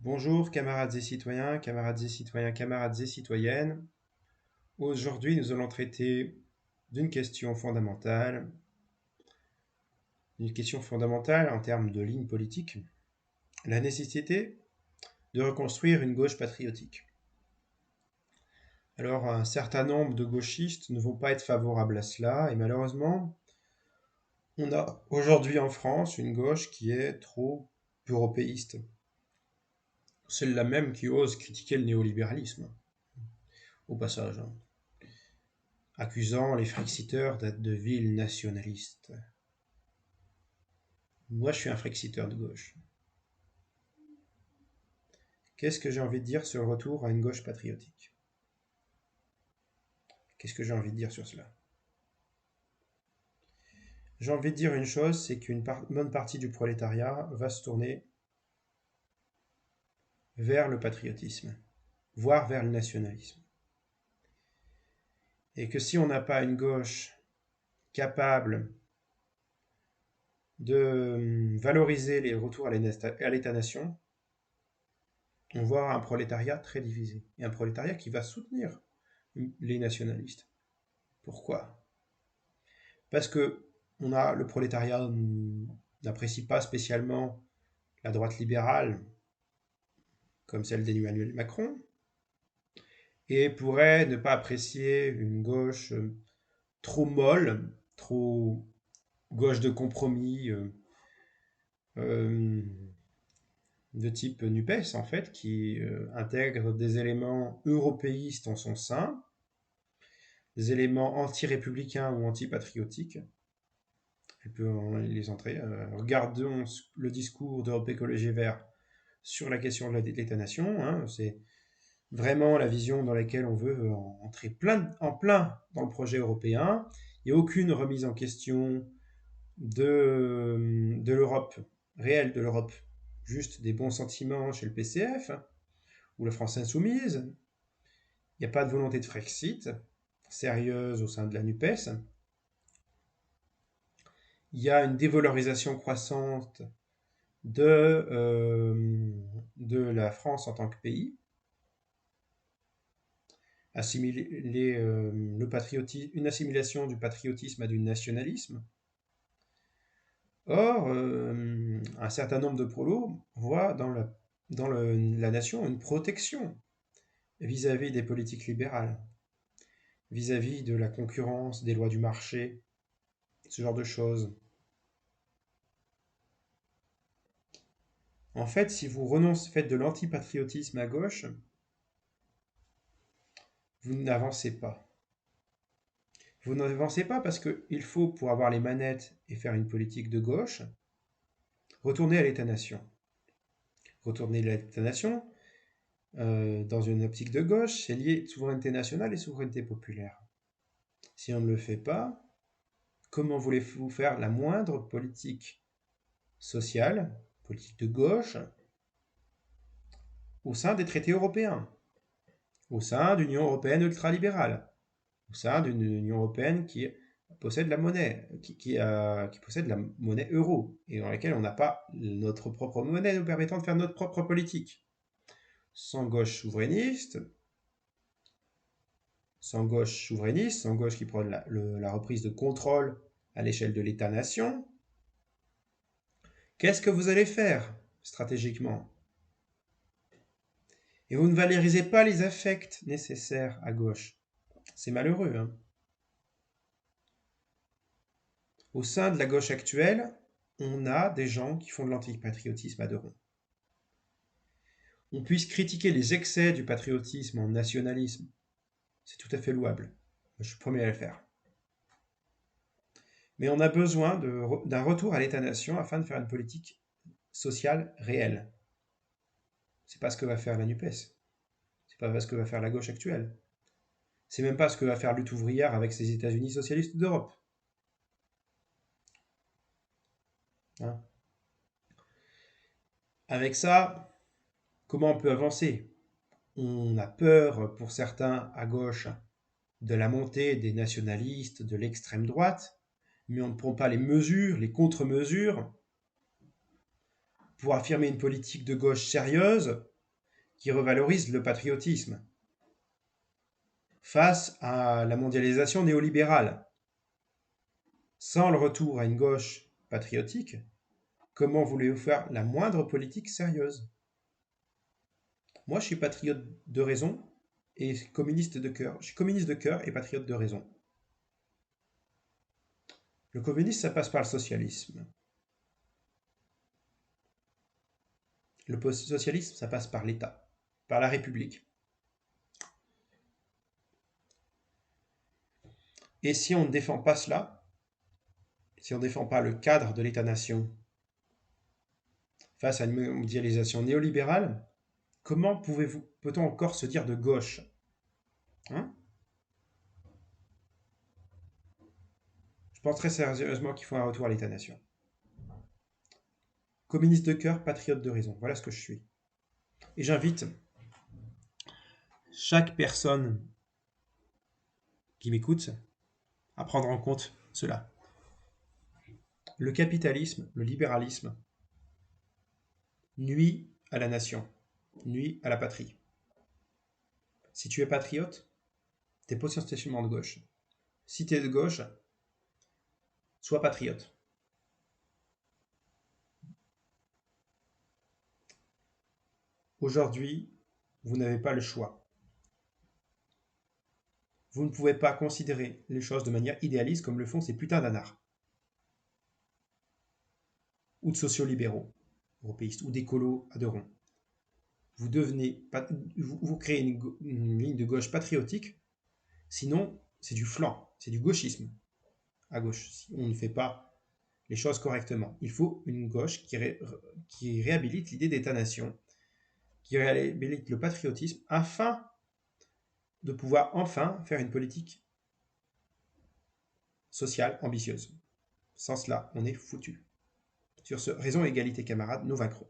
Bonjour camarades et citoyens, camarades et citoyennes. Aujourd'hui, nous allons traiter d'une question fondamentale en termes de ligne politique, la nécessité de reconstruire une gauche patriotique. Alors, un certain nombre de gauchistes ne vont pas être favorables à cela, et malheureusement, on a aujourd'hui en France une gauche qui est trop européiste. Celle-là même qui ose critiquer le néolibéralisme, au passage, hein, accusant les Frexiteurs d'être de vils nationalistes. Moi, je suis un Frexiteur de gauche. Qu'est-ce que j'ai envie de dire sur le retour à une gauche patriotique? Qu'est-ce que j'ai envie de dire sur cela? J'ai envie de dire une chose, c'est qu'une bonne partie du prolétariat va se tourner vers le patriotisme, voire vers le nationalisme. Et que si on n'a pas une gauche capable de valoriser les retours à l'État-nation, on va avoir un prolétariat très divisé. Et un prolétariat qui va soutenir les nationalistes. Pourquoi? Parce que le prolétariat n'apprécie pas spécialement la droite libérale comme celle d'Emmanuel Macron et pourrait ne pas apprécier une gauche trop molle, trop gauche de compromis euh, de type NUPES en fait, qui intègre des éléments européistes en son sein, des éléments anti-républicains ou anti-patriotiques. Elle peut les entrer. Regardons le discours d'Europe Écologie Vert sur la question de l'État-nation. Hein, c'est vraiment la vision dans laquelle on veut entrer en plein dans le projet européen. Il n'y a aucune remise en question de l'Europe, réelle de l'Europe, juste des bons sentiments chez le PCF ou la France Insoumise. Il n'y a pas de volonté de Frexit sérieuse au sein de la NUPES. Il y a une dévalorisation croissante de la France en tant que pays, une assimilation du patriotisme à du nationalisme. Or, un certain nombre de prolos voient dans la nation une protection vis-à-vis des politiques libérales, vis-à-vis de la concurrence, des lois du marché, ce genre de choses. En fait, si vous faites de l'antipatriotisme à gauche, vous n'avancez pas. Vous n'avancez pas parce qu'il faut, pour avoir les manettes et faire une politique de gauche, retourner à l'État-nation. Retourner à l'État-nation, dans une optique de gauche, c'est lié souveraineté nationale et souveraineté populaire. Si on ne le fait pas, comment voulez-vous faire la moindre politique sociale, politique de gauche, au sein des traités européens, au sein d'une Union européenne ultralibérale, au sein d'une Union européenne qui possède la monnaie, qui possède la monnaie euro, et dans laquelle on n'a pas notre propre monnaie nous permettant de faire notre propre politique. Sans gauche souverainiste, sans gauche qui prend la reprise de contrôle à l'échelle de l'État-nation, qu'est-ce que vous allez faire stratégiquement? Et vous ne valorisez pas les affects nécessaires à gauche. C'est malheureux. Hein. Au sein de la gauche actuelle, on a des gens qui font de l'antipatriotisme à deux ronds. On puisse critiquer les excès du patriotisme en nationalisme. C'est tout à fait louable. Je suis le premier à le faire. Mais on a besoin d'un retour à l'État-nation afin de faire une politique sociale réelle. C'est pas ce que va faire la NUPES. C'est pas ce que va faire la gauche actuelle. C'est même pas ce que va faire Lutte ouvrière avec ses États-Unis socialistes d'Europe. Hein. Avec ça, comment on peut avancer? On a peur, pour certains à gauche, de la montée des nationalistes, de l'extrême droite, mais on ne prend pas les mesures, les contre-mesures, pour affirmer une politique de gauche sérieuse, qui revalorise le patriotisme face à la mondialisation néolibérale. Sans le retour à une gauche patriotique, comment voulez-vous faire la moindre politique sérieuse? Moi, je suis patriote de raison et communiste de cœur. Je suis communiste de cœur et patriote de raison. Le communisme, ça passe par le socialisme. Le socialisme, ça passe par l'État, par la République. Et si on ne défend pas cela, si on ne défend pas le cadre de l'État-nation face à une mondialisation néolibérale, comment peut-on encore se dire de gauche, hein? Je pense très sérieusement qu'il faut un retour à l'État-nation. Communiste de cœur, patriote de raison. Voilà ce que je suis. Et j'invite chaque personne qui m'écoute à prendre en compte cela. Le capitalisme, le libéralisme, nuit à la nation, nuit à la patrie. Si tu es patriote, tu es potentiellement de gauche. Si tu es de gauche, sois patriote. Aujourd'hui, vous n'avez pas le choix. Vous ne pouvez pas considérer les choses de manière idéaliste comme le font ces putains d'anards. Ou de sociolibéraux, européistes, ou d'écolos à deux ronds. Vous créez une ligne de gauche patriotique, sinon c'est du flanc, c'est du gauchisme à gauche, si on ne fait pas les choses correctement. Il faut une gauche qui réhabilite l'idée d'État-nation, qui réhabilite le patriotisme, afin de pouvoir enfin faire une politique sociale ambitieuse. Sans cela, on est foutu. Sur ce, raison, égalité, camarades, nous vaincrons.